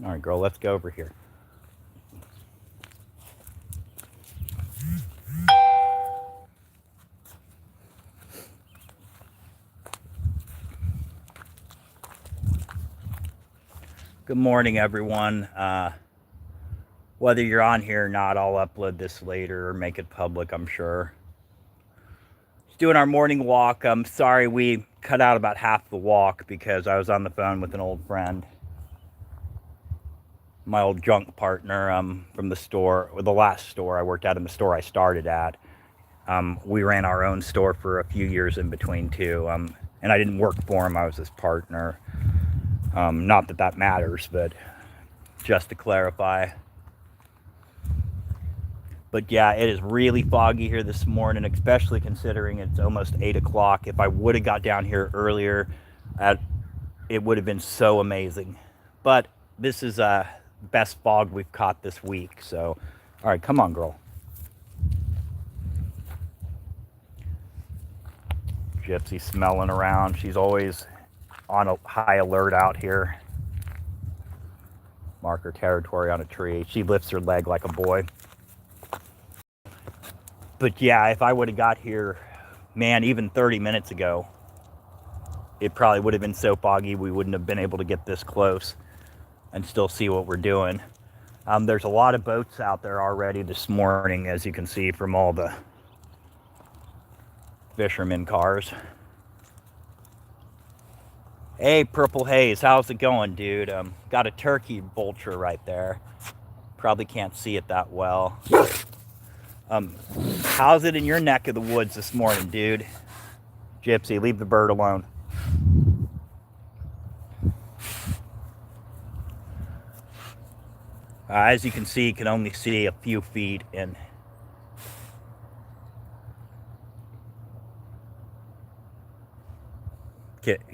All right, girl, let's go over here. Good morning, everyone. Whether you're on here or not, I'll upload this later or make it public, I'm sure. Just doing our morning walk. I'm sorry we cut out about half the walk because I was on the phone with an old friend, my old junk partner from the store, or the last store I worked at, in the store I started at. We ran our own store for a few years in between, too. And I didn't work for him, I was his partner. Not that that matters, but just to clarify. But yeah, it is really foggy here this morning, especially considering it's almost 8 o'clock. If I would have got down here earlier, it would have been so amazing. But this is best fog we've caught this week. So, all right, come on, girl. Gypsy smelling around. She's always on a high alert out here. Mark her territory on a tree. She lifts her leg like a boy. But yeah, if I would have got here, man, even 30 minutes ago, it probably would have been so foggy we wouldn't have been able to get this close and still see what we're doing. There's a lot of boats out there already this morning, as you can see from all the fishermen cars. Hey, Purple Haze, how's it going, dude? Got a turkey vulture right there. Probably can't see it that well. How's it in your neck of the woods this morning, dude? Gypsy, leave the bird alone. As you can see, you can only see a few feet, and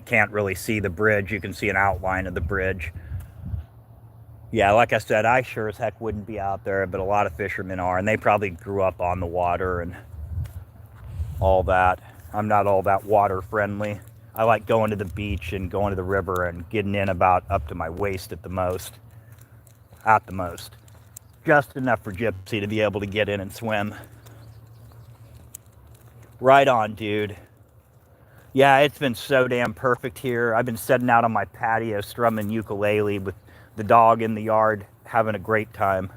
can't really see the bridge. You can see an outline of the bridge. Yeah, like I said, I sure as heck wouldn't be out there, but a lot of fishermen are, and they probably grew up on the water and all that. I'm not all that water friendly. I like going to the beach and going to the river and getting in about up to my waist at the most. At the most. Just enough for Gypsy to be able to get in and swim. Right on, dude. Yeah, it's been so damn perfect here. I've been sitting out on my patio strumming ukulele with the dog in the yard, having a great time.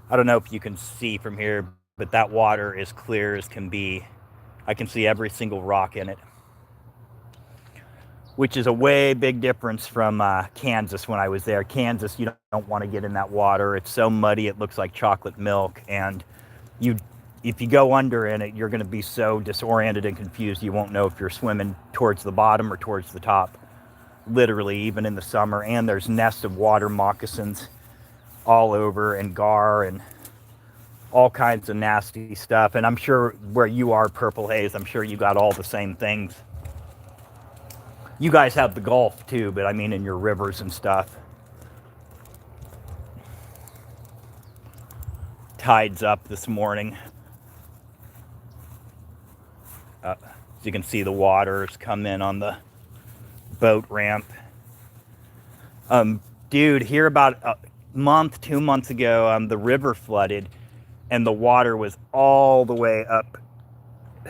I don't know if you can see from here, but that water is clear as can be. I can see every single rock in it, which is a way big difference from Kansas when I was there. Kansas, you don't want to get in that water. It's so muddy, it looks like chocolate milk, and if you go under in it, you're going to be so disoriented and confused you won't know if you're swimming towards the bottom or towards the top. Literally, even in the summer. And there's nests of water moccasins all over, and gar and all kinds of nasty stuff. And I'm sure where you are, Purple Haze, I'm sure you got all the same things. You guys have the Gulf too, but I mean in your rivers and stuff. Tide's up this morning. As you can see, the waters come in on the boat ramp. Dude, here about a month, 2 months ago, the river flooded and the water was all the way up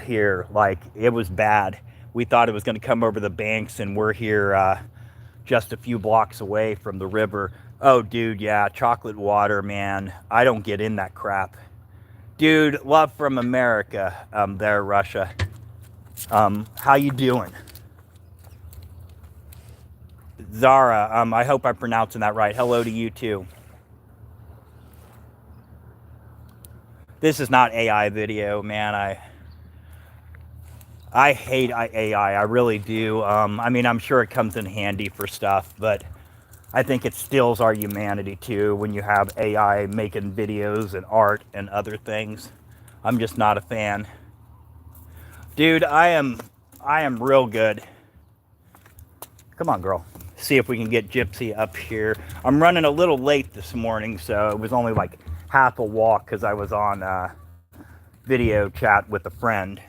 here. Like, it was bad. We thought it was going to come over the banks, and we're here just a few blocks away from the river. Oh, dude, yeah, chocolate water, man. I don't get in that crap. Dude, love from America, there, Russia. How you doing? Zara, I hope I'm pronouncing that right. Hello to you, too. This is not AI video, man. I hate AI, I really do. I mean, I'm sure it comes in handy for stuff, but I think it steals our humanity too when you have AI making videos and art and other things. I'm just not a fan. Dude, I am real good. Come on, girl. See if we can get Gypsy up here. I'm running a little late this morning, so it was only like half a walk because I was on video chat with a friend.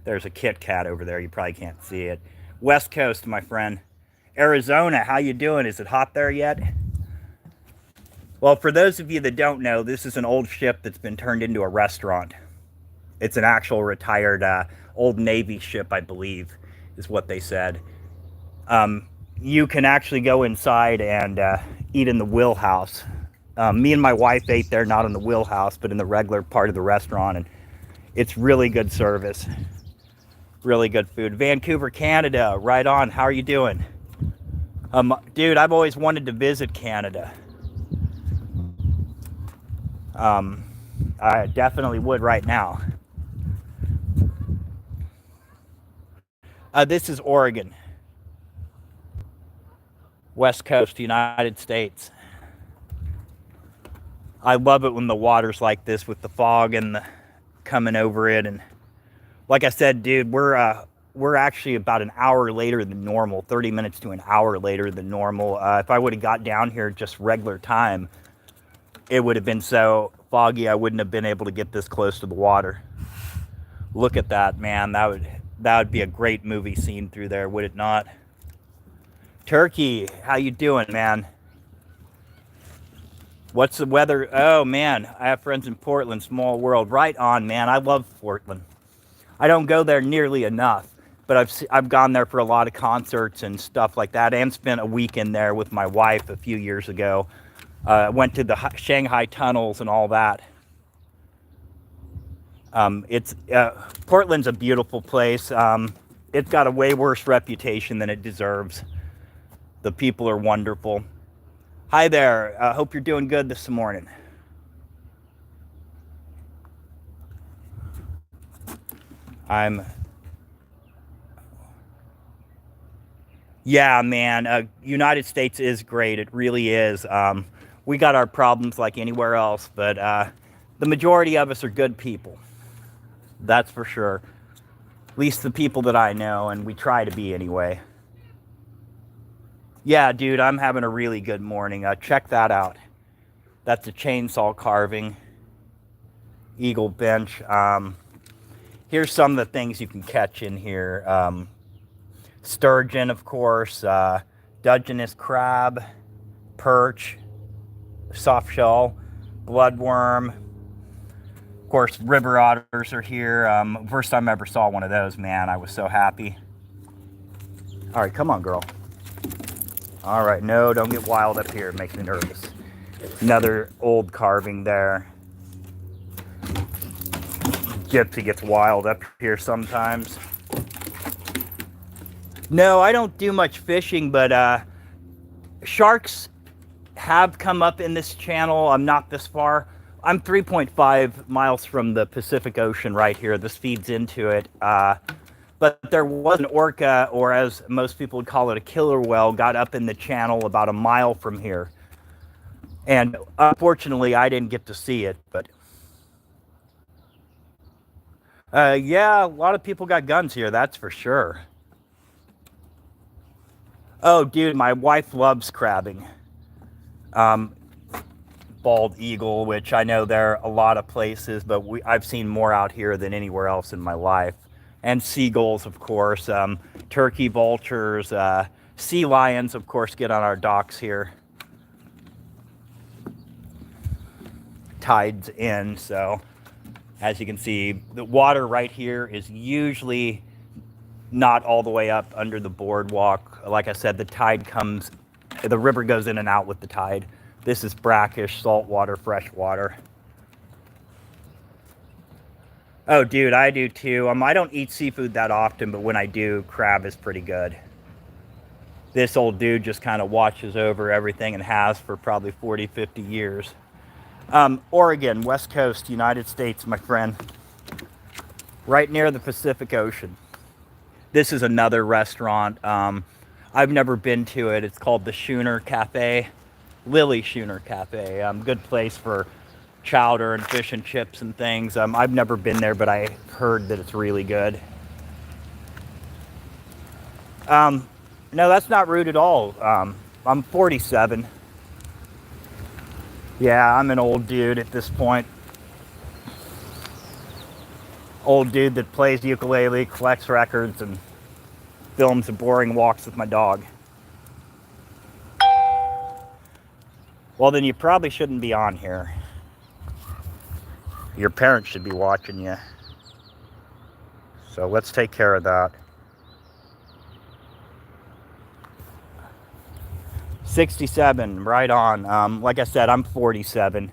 There's a Kit Kat over there. You probably can't see it. West Coast, my friend. Arizona, how you doing? Is it hot there yet? Well, for those of you that don't know, this is an old ship that's been turned into a restaurant. It's an actual retired old Navy ship, I believe, is what they said. You can actually go inside and eat in the wheelhouse. Me and my wife ate there, not in the wheelhouse, but in the regular part of the restaurant, and it's really good service. Really good food. Vancouver, Canada, right on. How are you doing? Dude, I've always wanted to visit Canada. I definitely would right now. This is Oregon. West Coast, United States. I love it when the water's like this with the fog and the coming over it. And like I said, dude, we're actually about an hour later than normal, 30 minutes to an hour later than normal. If I would have got down here just regular time, it would have been so foggy I wouldn't have been able to get this close to the water. Look at that, man. That would be a great movie scene through there, would it not? Turkey, how you doing, man? What's the weather? Oh, man, I have friends in Portland, small world. Right on, man. I love Portland. I don't go there nearly enough, but I've gone there for a lot of concerts and stuff like that, and spent a weekend there with my wife a few years ago. Went to the Shanghai tunnels and all that. Portland's a beautiful place. It's got a way worse reputation than it deserves. The people are wonderful. Hi there. Hope you're doing good this morning. Yeah, man. United States is great. It really is. We got our problems like anywhere else, but the majority of us are good people. That's for sure. At least the people that I know, and we try to be anyway. Yeah, dude, I'm having a really good morning. Check that out. That's a chainsaw carving. Eagle bench. Here's some of the things you can catch in here. Sturgeon, of course. Dungeness crab. Perch. Soft shell. Bloodworm. Of course, river otters are here. First time I ever saw one of those, man, I was so happy. All right, come on, girl. All right, no, don't get wild up here. It makes me nervous. Another old carving there. Gypsy gets wild up here sometimes. No, I don't do much fishing, but sharks have come up in this channel. I'm not this far. I'm 3.5 miles from the Pacific Ocean right here. This feeds into it. But there was an orca, or as most people would call it, a killer whale, got up in the channel about a mile from here. And unfortunately, I didn't get to see it, but yeah, a lot of people got guns here, that's for sure. Oh, dude, my wife loves crabbing. Bald eagle, which I know there are a lot of places, but I've seen more out here than anywhere else in my life. And seagulls, of course, turkey vultures, sea lions, of course, get on our docks here. Tide's in, so as you can see, the water right here is usually not all the way up under the boardwalk. Like I said, the tide comes, the river goes in and out with the tide. This is brackish, saltwater, freshwater. Oh, dude, I do too. I don't eat seafood that often, but when I do, crab is pretty good. This old dude just kind of watches over everything and has for probably 40, 50 years. Oregon, West Coast, United States, my friend. Right near the Pacific Ocean. This is another restaurant. I've never been to it. It's called the Schooner Cafe. Lily Schooner Cafe. Good place for chowder and fish and chips and things. I've never been there, but I heard that it's really good. No, that's not rude at all. I'm 47. Yeah, I'm an old dude at this point. Old dude that plays ukulele, collects records, and films the boring walks with my dog. Well, then you probably shouldn't be on here. Your parents should be watching you. So let's take care of that. 67, right on. Like I said, I'm 47.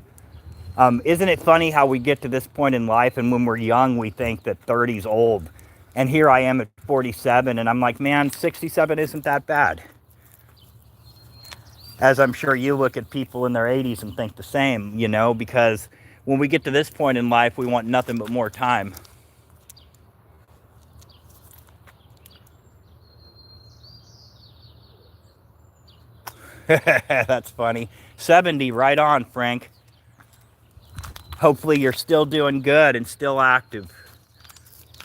Isn't it funny how we get to this point in life, and when we're young, we think that 30's old. And here I am at 47, and I'm like, man, 67 isn't that bad. As I'm sure you look at people in their 80s and think the same, you know, because when we get to this point in life, we want nothing but more time. That's funny. 70, right on, Frank. Hopefully you're still doing good and still active.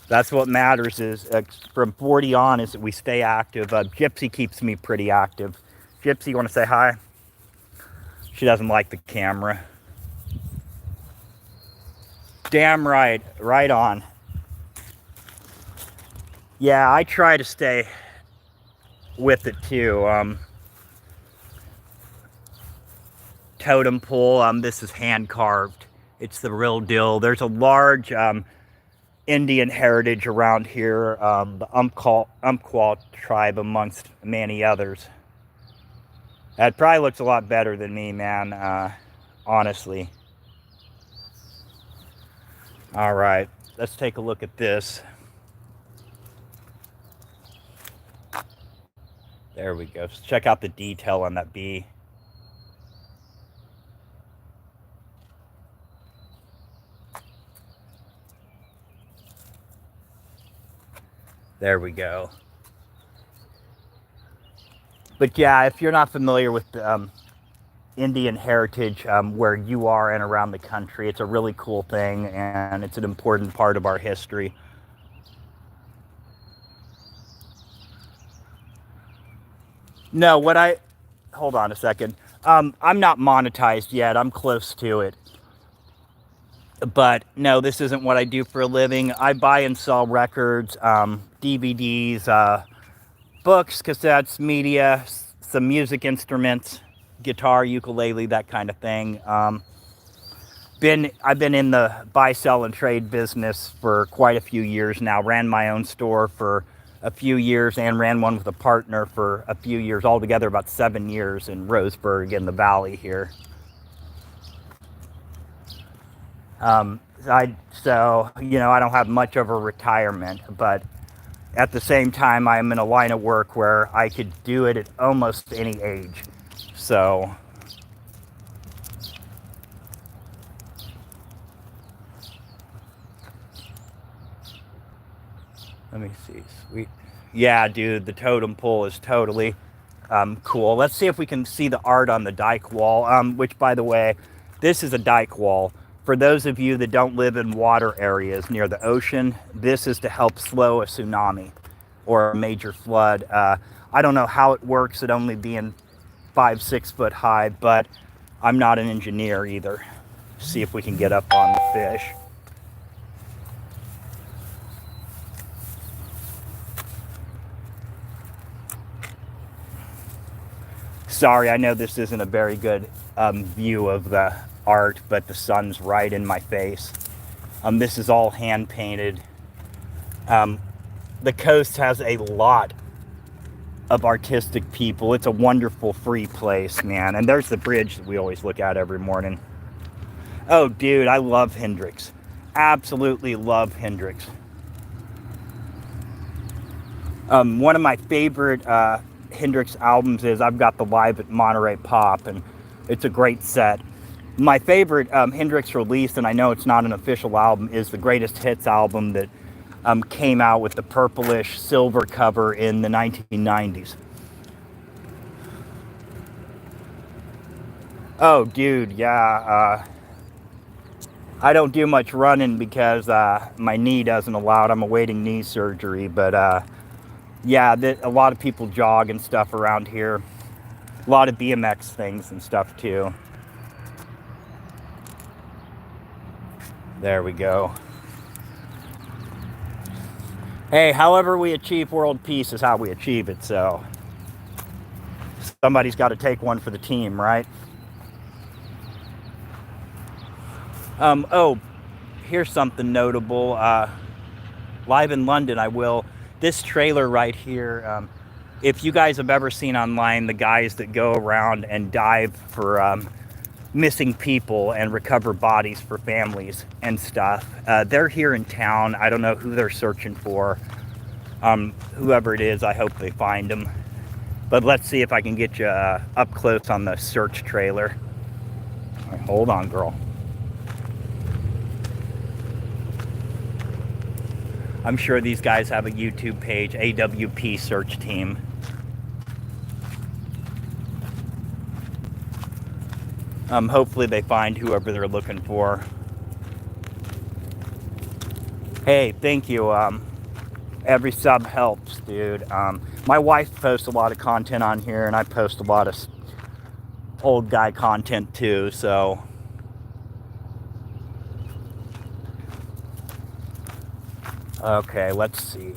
That's what matters, is from 40 on is that we stay active. Gypsy keeps me pretty active. Gypsy, you want to say hi? She doesn't like the camera. Damn right, right on. Yeah, I try to stay with it too. Totem pole, this is hand carved. It's the real deal. There's a large Indian heritage around here, the Umpqua tribe amongst many others. That probably looks a lot better than me, man, honestly. All right, let's take a look at this. There we go. Let's check out the detail on that bee. There we go. But yeah, if you're not familiar with Indian heritage where you are and around the country, it's a really cool thing, and it's an important part of our history. No, hold on a second. I'm not monetized yet. I'm close to it. But no, this isn't what I do for a living. I buy and sell records, DVDs, books, cassettes, media, some music instruments, guitar, ukulele, that kind of thing. I've been in the buy, sell, and trade business for quite a few years now. Ran my own store for a few years and ran one with a partner for a few years, altogether about 7 years in Roseburg in the valley here. So, you know, I don't have much of a retirement, but at the same time, I'm in a line of work where I could do it at almost any age. So, let me see. Sweet. Yeah, dude, the totem pole is totally cool. Let's see if we can see the art on the dike wall, which, by the way, this is a dike wall. For those of you that don't live in water areas near the ocean, this is to help slow a tsunami or a major flood. I don't know how it works, it only being 5-6 foot high, but I'm not an engineer either. See if we can get up on the fish. Sorry, I know this isn't a very good view of the art, but the sun's right in my face. This is all hand painted. The coast has a lot of artistic people. It's a wonderful free place, man. And there's the bridge that we always look at every morning. Oh, dude, I love Hendrix. Absolutely love Hendrix. One of my favorite Hendrix albums is I've got the Live at Monterey Pop, and it's a great set. My favorite Hendrix release, and I know it's not an official album, is the Greatest Hits album that came out with the purplish silver cover in the 1990s. Oh, dude, yeah. I don't do much running because my knee doesn't allow it. I'm awaiting knee surgery, but yeah, a lot of people jog and stuff around here. A lot of BMX things and stuff too. There we go. Hey, however we achieve world peace is how we achieve it, so somebody's got to take one for the team, right? Oh, here's something notable. Live in London, I will. This trailer right here, if you guys have ever seen online the guys that go around and dive for missing people and recover bodies for families and stuff, they're here in town. I don't know who they're searching for. Whoever it is, I hope they find them. But let's see if I can get you up close on the search trailer. All right, hold on, girl. I'm sure these guys have a YouTube page, AWP Search Team. Hopefully they find whoever they're looking for. Hey, thank you. Every sub helps, dude. My wife posts a lot of content on here, and I post a lot of old guy content too, so... Okay, let's see.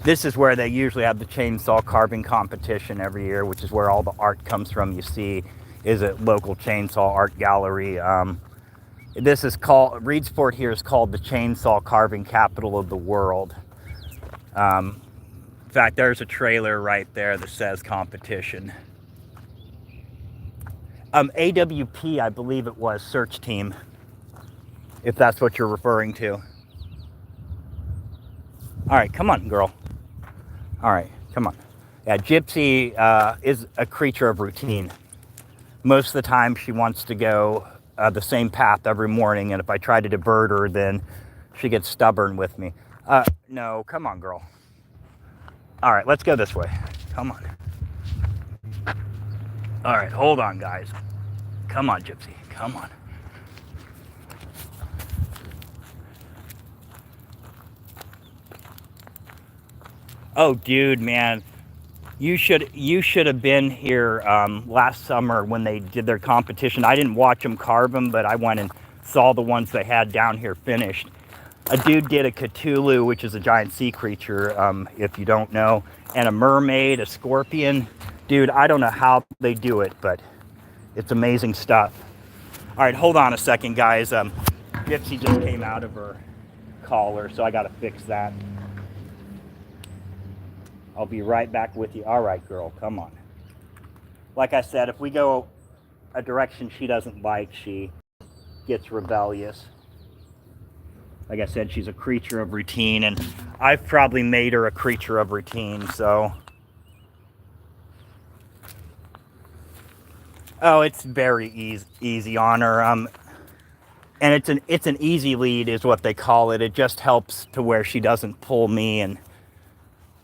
This is where they usually have the chainsaw carving competition every year, which is where all the art comes from. You see, is a local chainsaw art gallery. This is called, Reedsport here is called the chainsaw carving capital of the world. In fact, there's a trailer right there that says competition. AWP, I believe it was, search team, if that's what you're referring to. All right, come on, girl. All right, come on. Yeah, Gypsy is a creature of routine. Most of the time, she wants to go the same path every morning, and if I try to divert her, then she gets stubborn with me. No, come on, girl. All right, let's go this way. Come on. All right, hold on, guys. Come on, Gypsy. Come on. Oh, dude, man, you should have been here last summer when they did their competition. I didn't watch them carve them, but I went and saw the ones they had down here finished. A dude did a Cthulhu, which is a giant sea creature, if you don't know, and a mermaid, a scorpion. Dude, I don't know how they do it, but it's amazing stuff. All right, hold on a second, guys. Gypsy just came out of her collar, so I got to fix that. I'll be right back with you. All right, girl, come on. Like I said, if we go a direction she doesn't like, she gets rebellious. Like I said, she's a creature of routine, and I've probably made her a creature of routine, so... Oh, it's very easy on her. And it's an easy lead is what they call it. It just helps to where she doesn't pull me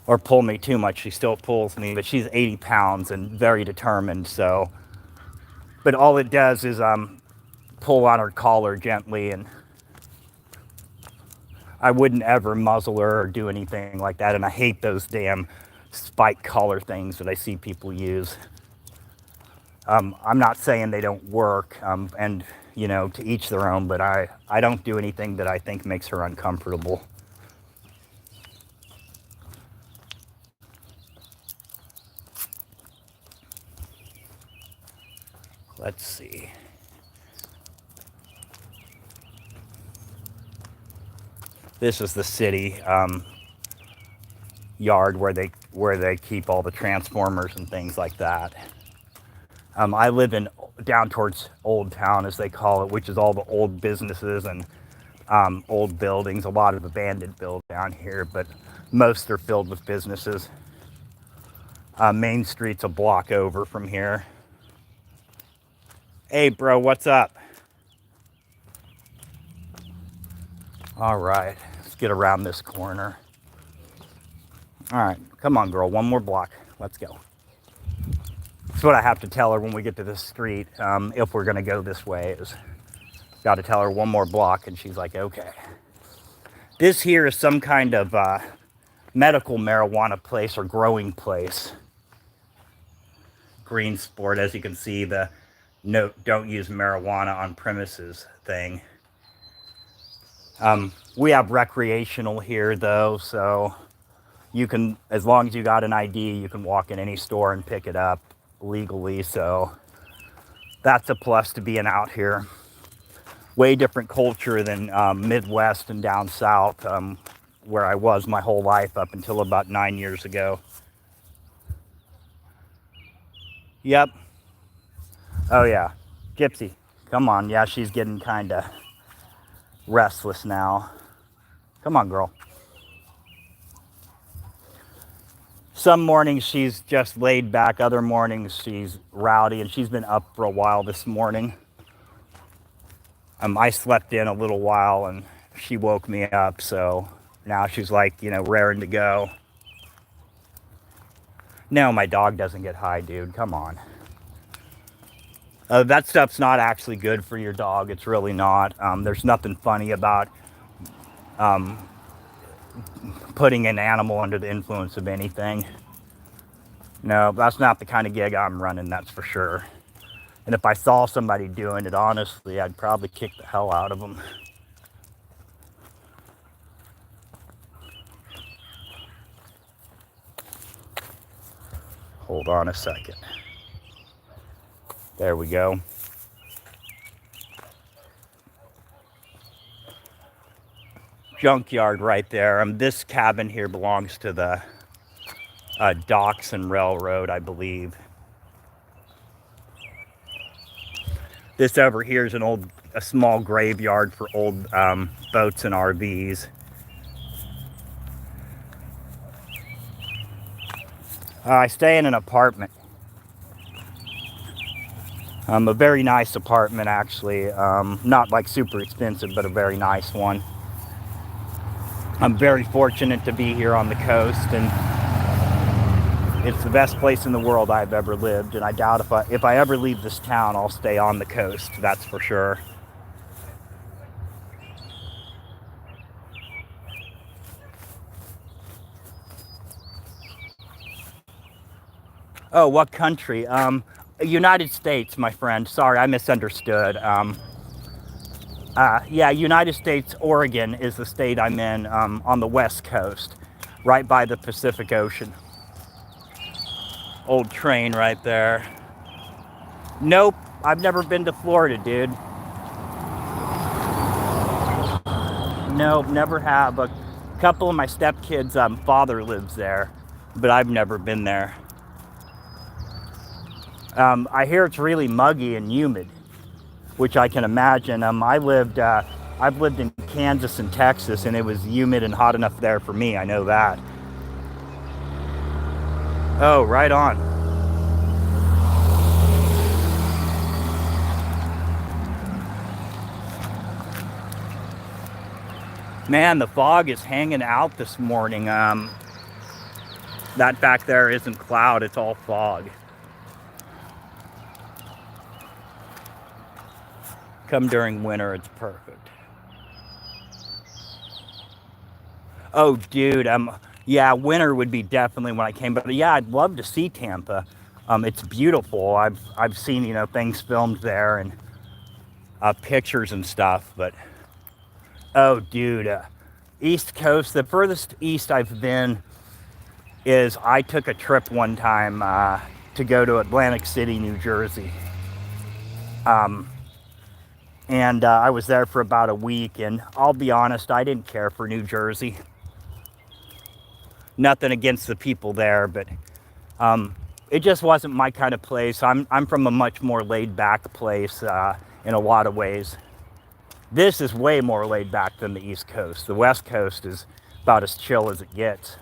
or pull me too much. She still pulls me, but she's 80 pounds and very determined, so... But all it does is pull on her collar gently, and I wouldn't ever muzzle her or do anything like that, and I hate those damn spike collar things that I see people use. I'm not saying they don't work, and, you know, to each their own, but I don't do anything that I think makes her uncomfortable. Let's see. This is the city yard where they keep all the transformers and things like that. I live in down towards Old Town, as they call it, which is all the old businesses and old buildings. A lot of abandoned buildings down here, but most are filled with businesses. Main Street's a block over from here. Hey, bro, what's up? All right, let's get around this corner. All right, come on, girl, one more block. Let's go. That's what I have to tell her when we get to this street, if we're gonna go this way, is got to tell her one more block, and she's like, okay. This here is some kind of medical marijuana place or growing place. Green Sport, as you can see, the no, don't use marijuana on premises thing. We have recreational here, though, so you can, as long as you got an ID, you can walk in any store and pick it up legally, so that's a plus to being out here. way different culture than Midwest and down south, where I was my whole life up until about 9 years ago. Yep. Oh yeah. Gypsy. Come on. Yeah, she's getting kind of restless now. Come on, girl. Some mornings she's just laid back. Other mornings she's rowdy, and she's been up for a while this morning. I slept in a little while and she woke me up, so now she's like, raring to go. No, my dog doesn't get high, dude. Come on. That stuff's not actually good for your dog. It's really not. There's nothing funny about putting an animal under the influence of anything. No, that's not the kind of gig I'm running, that's for sure. And if I saw somebody doing it, honestly, I'd probably kick the hell out of them. Hold on a second. There we go. Junkyard right there. This cabin here belongs to the docks and railroad, I believe. This over here is a small graveyard for old boats and RVs. I stay in an apartment. A very nice apartment, actually. Not like super expensive, but a very nice one. I'm very fortunate to be here on the coast, and it's the best place in the world I've ever lived. And I doubt if I ever leave this town, I'll stay on the coast. That's for sure. Oh, what country? United States, my friend. Sorry, I misunderstood. Yeah, United States, Oregon is the state I'm in, on the West Coast, right by the Pacific Ocean. Old train right there. Nope, I've never been to Florida, dude. Nope, never have. A couple of my stepkids' father lives there, but I've never been there. I hear it's really muggy and humid, which I can imagine. I've lived in Kansas and Texas, and it was humid and hot enough there for me. I know that. Oh, right on. Man, the fog is hanging out this morning. That back there isn't cloud, it's all fog. Come during winter, it's perfect. Oh, dude, yeah, winter would be definitely when I came, but yeah, I'd love to see Tampa. It's beautiful. I've seen, things filmed there and pictures and stuff, but oh, dude, East Coast, the furthest east I've been is I took a trip one time to go to Atlantic City, New Jersey. And I was there for about a week, and I'll be honest, I didn't care for New Jersey. Nothing against the people there, but it just wasn't my kind of place. I'm from a much more laid-back place in a lot of ways. This is way more laid back than the East Coast. The West Coast is about as chill as it gets.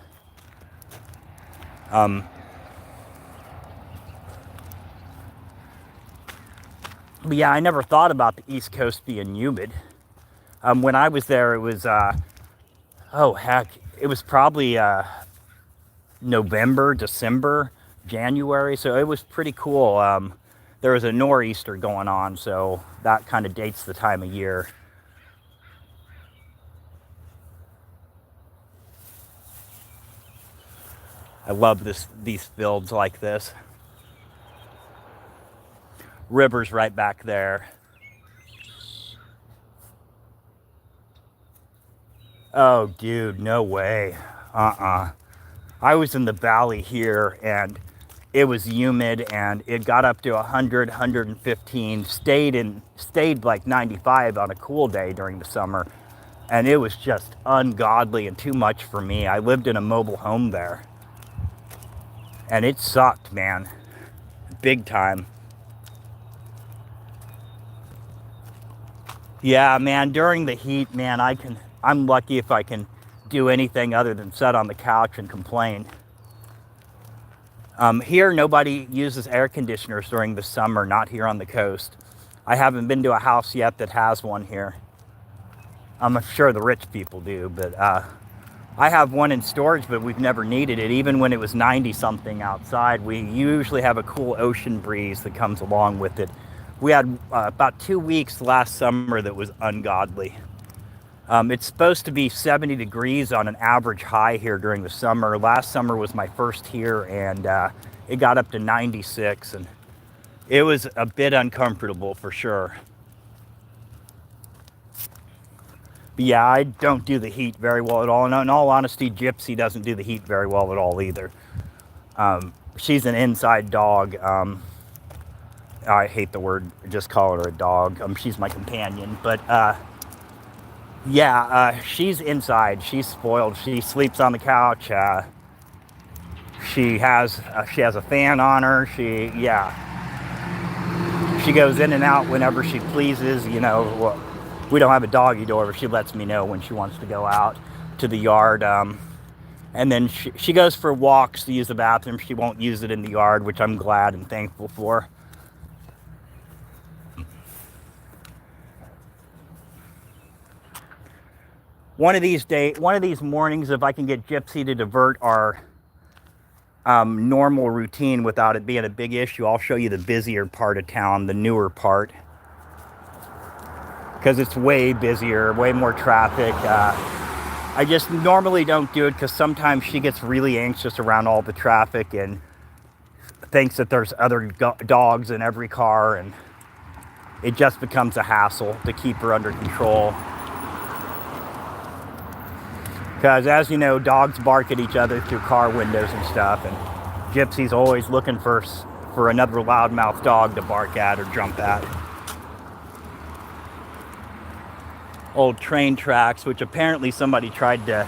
But yeah, I never thought about the East Coast being humid. When I was there, it was, oh heck, it was probably November, December, January, so it was pretty cool. There was a nor'easter going on, so that kind of dates the time of year. I love these fields like this. River's right back there. Oh, dude, no way. I was in the valley here, and it was humid, and it got up to 100, 115, stayed like 95 on a cool day during the summer. And it was just ungodly and too much for me. I lived in a mobile home there, and it sucked, man, big time. Yeah, man, during the heat, man, I'm lucky if I can do anything other than sit on the couch and complain. Here, nobody uses air conditioners during the summer, not here on the coast. I haven't been to a house yet that has one here. I'm sure the rich people do, but I have one in storage, but we've never needed it. Even when it was 90 something outside, we usually have a cool ocean breeze that comes along with it. We had about 2 weeks last summer that was ungodly. It's supposed to be 70 degrees on an average high here during the summer. Last summer was my first here, and it got up to 96, and it was a bit uncomfortable for sure. But yeah, I don't do the heat very well at all. And in all honesty, Gypsy doesn't do the heat very well at all either. She's an inside dog. I hate the word, just call her a dog. She's my companion, but yeah, she's inside. She's spoiled. She sleeps on the couch. She has a fan on her. She goes in and out whenever she pleases. You know, we don't have a doggy door, but she lets me know when she wants to go out to the yard. And then she goes for walks to use the bathroom. She won't use it in the yard, which I'm glad and thankful for. One of these mornings, if I can get Gypsy to divert our normal routine without it being a big issue, I'll show you the busier part of town, the newer part, because it's way busier, way more traffic. I just normally don't do it because sometimes she gets really anxious around all the traffic and thinks that there's other dogs in every car, and it just becomes a hassle to keep her under control. Because, as you know, dogs bark at each other through car windows and stuff, and Gypsy's always looking for another loudmouth dog to bark at or jump at. Old train tracks, which apparently somebody tried to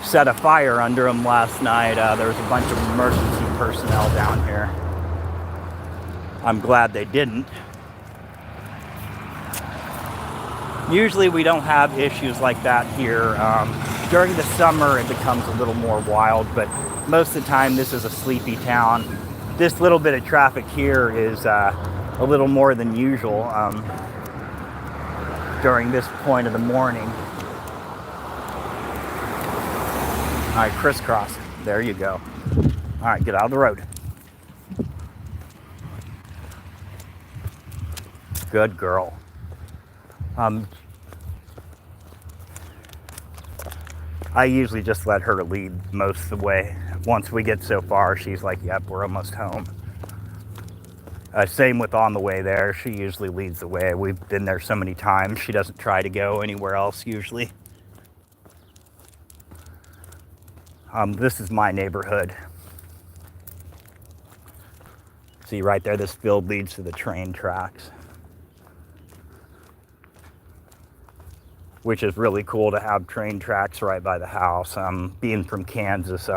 set a fire under them last night. There was a bunch of emergency personnel down here. I'm glad they didn't. Usually we don't have issues like that here. During the summer it becomes a little more wild, but most of the time this is a sleepy town. This little bit of traffic here is a little more than usual during this point of the morning. All right, crisscross. There you go. All right, get out of the road. Good girl. I usually just let her lead most of the way. Once we get so far, she's like, yep, we're almost home. Same with on the way there. She usually leads the way. We've been there so many times. She doesn't try to go anywhere else usually. This is my neighborhood. See right there, this field leads to the train tracks, which is really cool to have train tracks right by the house. Being from Kansas,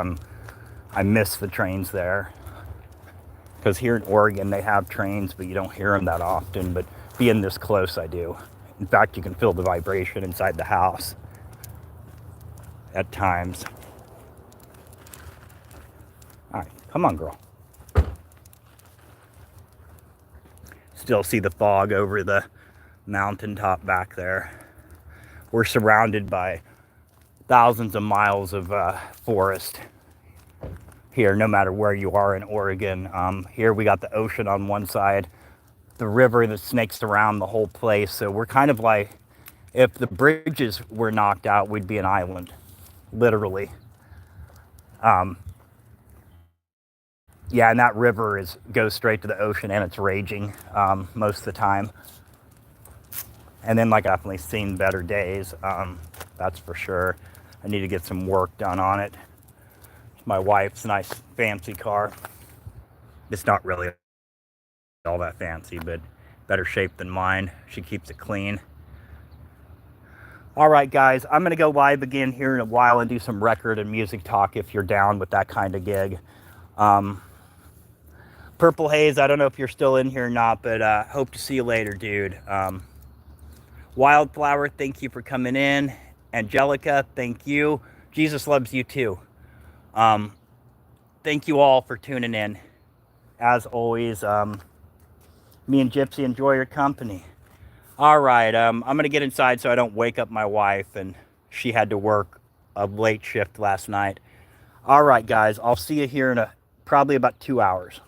I miss the trains there. Because here in Oregon, they have trains, but you don't hear them that often. But being this close, I do. In fact, you can feel the vibration inside the house at times. All right, come on, girl. Still see the fog over the mountaintop back there. We're surrounded by thousands of miles of forest here, no matter where you are in Oregon. Here we got the ocean on one side, the river that snakes around the whole place. So we're kind of like, if the bridges were knocked out, we'd be an island, literally. Yeah, and that river goes straight to the ocean, and it's raging most of the time. And then, like, I've definitely seen better days, that's for sure. I need to get some work done on it. My wife's nice fancy car. It's not really all that fancy, but better shape than mine. She keeps it clean. All right, guys, I'm going to go live again here in a while and do some record and music talk if you're down with that kind of gig. Purple Haze, I don't know if you're still in here or not, but hope to see you later, dude. Wildflower, thank you for coming in. Angelica, thank you. Jesus loves you too. Thank you all for tuning in. As always, me and Gypsy enjoy your company. All right, I'm going to get inside so I don't wake up my wife, and she had to work a late shift last night. All right, guys, I'll see you here in probably about 2 hours.